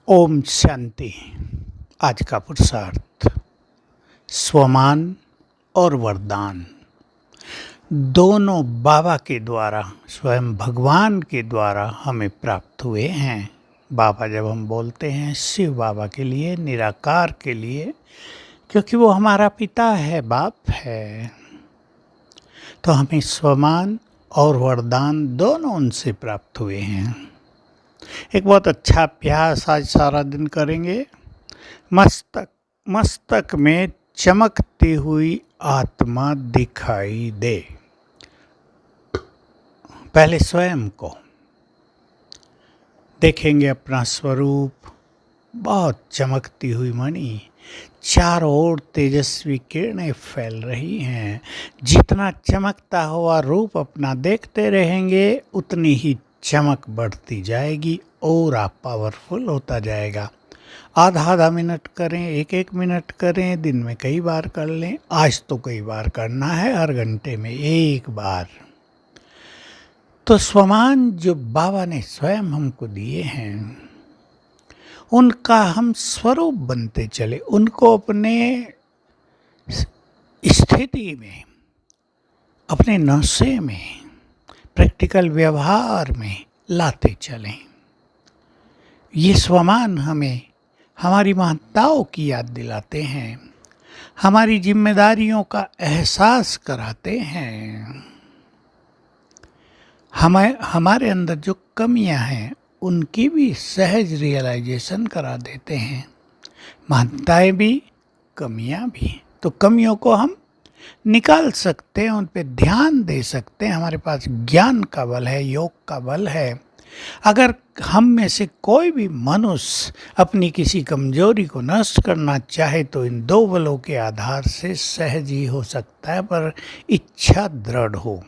ओम शांति। आज का पुरुषार्थ स्वमान और वरदान दोनों बाबा के द्वारा, स्वयं भगवान के द्वारा हमें प्राप्त हुए हैं। बाबा जब हम बोलते हैं शिव बाबा के लिए, निराकार के लिए, क्योंकि वो हमारा पिता है, बाप है, तो हमें स्वमान और वरदान दोनों उनसे प्राप्त हुए हैं। एक बहुत अच्छा अभ्यास आज सारा दिन करेंगे। मस्तक में चमकती हुई आत्मा दिखाई दे। पहले स्वयं को देखेंगे, अपना स्वरूप बहुत चमकती हुई मणि, चारों ओर तेजस्वी किरणें फैल रही हैं। जितना चमकता हुआ रूप अपना देखते रहेंगे, उतनी ही चमक बढ़ती जाएगी और आप पावरफुल होता जाएगा। आधा मिनट करें, एक मिनट करें, दिन में कई बार कर लें। आज तो कई बार करना है, हर घंटे में एक बार। तो स्वमान जो बाबा ने स्वयं हमको दिए हैं, उनका हम स्वरूप बनते चले, उनको अपने स्थिति में, अपने नशे में, प्रैक्टिकल व्यवहार में लाते चलें। ये स्वमान हमें हमारी महत्ताओं की याद दिलाते हैं, हमारी जिम्मेदारियों का एहसास कराते हैं, हमारे अंदर जो कमियां हैं उनकी भी सहज रियलाइजेशन करा देते हैं। महत्ताएं भी, कमियां भी। तो कमियों को हम निकाल सकते हैं, उन पे ध्यान दे सकते हैं। हमारे पास ज्ञान का बल है, योग का बल है। अगर हम में से कोई भी मनुष्य अपनी किसी कमजोरी को नष्ट करना चाहे तो इन दो बलों के आधार से सहज ही हो सकता है, पर इच्छा दृढ़ हो,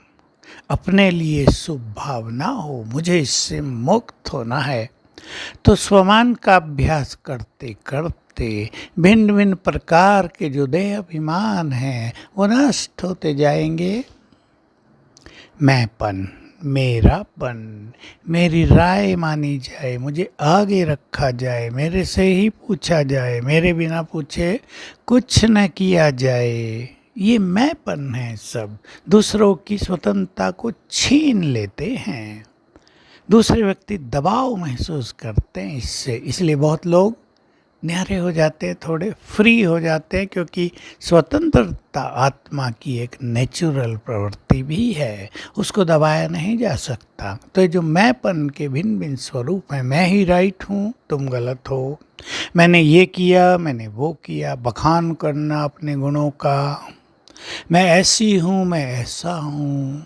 अपने लिए शुभ भावना हो, मुझे इससे मुक्त होना है। तो स्वमान का अभ्यास करते करते भिन्न भिन्न प्रकार के जो देह अभिमान हैं वो नष्ट होते जाएंगे। मैंपन, मेरापन, मेरी राय मानी जाए, मुझे आगे रखा जाए, मेरे से ही पूछा जाए, मेरे बिना पूछे कुछ न किया जाए, ये मैंपन है। सब दूसरों की स्वतंत्रता को छीन लेते हैं। दूसरे व्यक्ति दबाव महसूस करते हैं इससे, इसलिए बहुत लोग न्यारे हो जाते हैं, थोड़े फ्री हो जाते हैं, क्योंकि स्वतंत्रता आत्मा की एक नेचुरल प्रवृत्ति भी है, उसको दबाया नहीं जा सकता। तो ये जो मैंपन के भिन्न भिन्न स्वरूप हैं, मैं ही राइट हूँ, तुम गलत हो, मैंने ये किया, मैंने वो किया, बखान करना अपने गुणों का, मैं ऐसी हूँ, मैं ऐसा हूँ,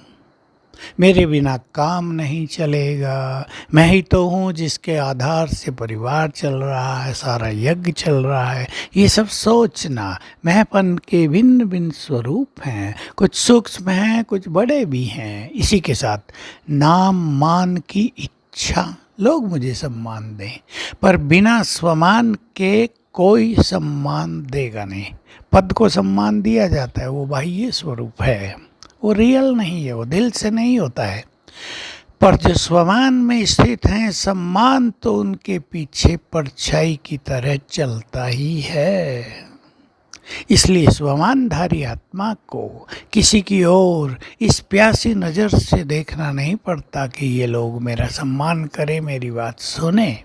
मेरे बिना काम नहीं चलेगा, मैं ही तो हूँ जिसके आधार से परिवार चल रहा है, सारा यज्ञ चल रहा है। ये सब सोचना मैंपन के भिन्न भिन्न स्वरूप हैं, कुछ सूक्ष्म हैं, कुछ बड़े भी हैं। इसी के साथ नाम मान की इच्छा, लोग मुझे सम्मान दें, पर बिना स्वमान के कोई सम्मान देगा नहीं। पद को सम्मान दिया जाता है, वो बाह्य स्वरूप है, वो रियल नहीं है, वो दिल से नहीं होता है। पर जो स्वमान में स्थित हैं, सम्मान तो उनके पीछे परछाई की तरह चलता ही है। इसलिए स्वमानधारी आत्मा को किसी की ओर इस प्यासी नज़र से देखना नहीं पड़ता कि ये लोग मेरा सम्मान करें, मेरी बात सुने।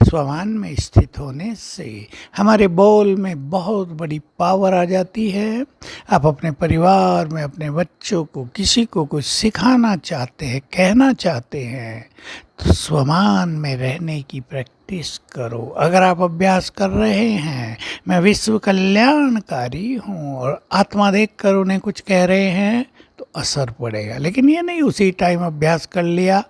स्वमान में स्थित होने से हमारे बोल में बहुत बड़ी पावर आ जाती है। आप अपने परिवार में अपने बच्चों को, किसी को कुछ सिखाना चाहते हैं, कहना चाहते हैं, तो स्वमान में रहने की प्रैक्टिस करो। अगर आप अभ्यास कर रहे हैं, मैं विश्व कल्याणकारी हूँ, और आत्मा देखकर उन्हें कुछ कह रहे हैं, तो असर पड़ेगा। लेकिन ये नहीं उसी टाइम अभ्यास कर लिया,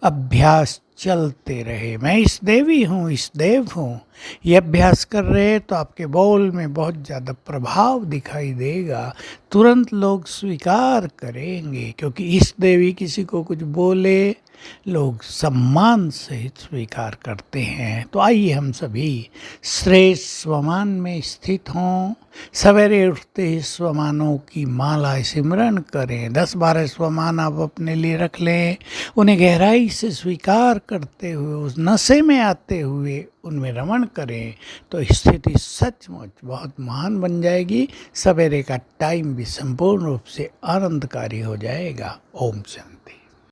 अभ्यास चलते रहे। मैं इस देवी हूँ, इस देव हूँ, ये अभ्यास कर रहे तो आपके बोल में बहुत ज़्यादा प्रभाव दिखाई देगा। तुरंत लोग स्वीकार करेंगे, क्योंकि इस देवी किसी को कुछ बोले, लोग सम्मान सहित स्वीकार करते हैं। तो आइए हम सभी श्रेष्ठ स्वमान में स्थित हों। सवेरे उठते ही स्वमानों की माला सिमरन करें। 10-12 स्वमान आप अपने लिए रख लें, उन्हें गहराई से स्वीकार करते हुए, उस नशे में आते हुए उनमें रमण करें तो स्थिति सचमुच बहुत महान बन जाएगी। सवेरे का टाइम भी संपूर्ण रूप से आनंदकारी हो जाएगा। ओम शांति।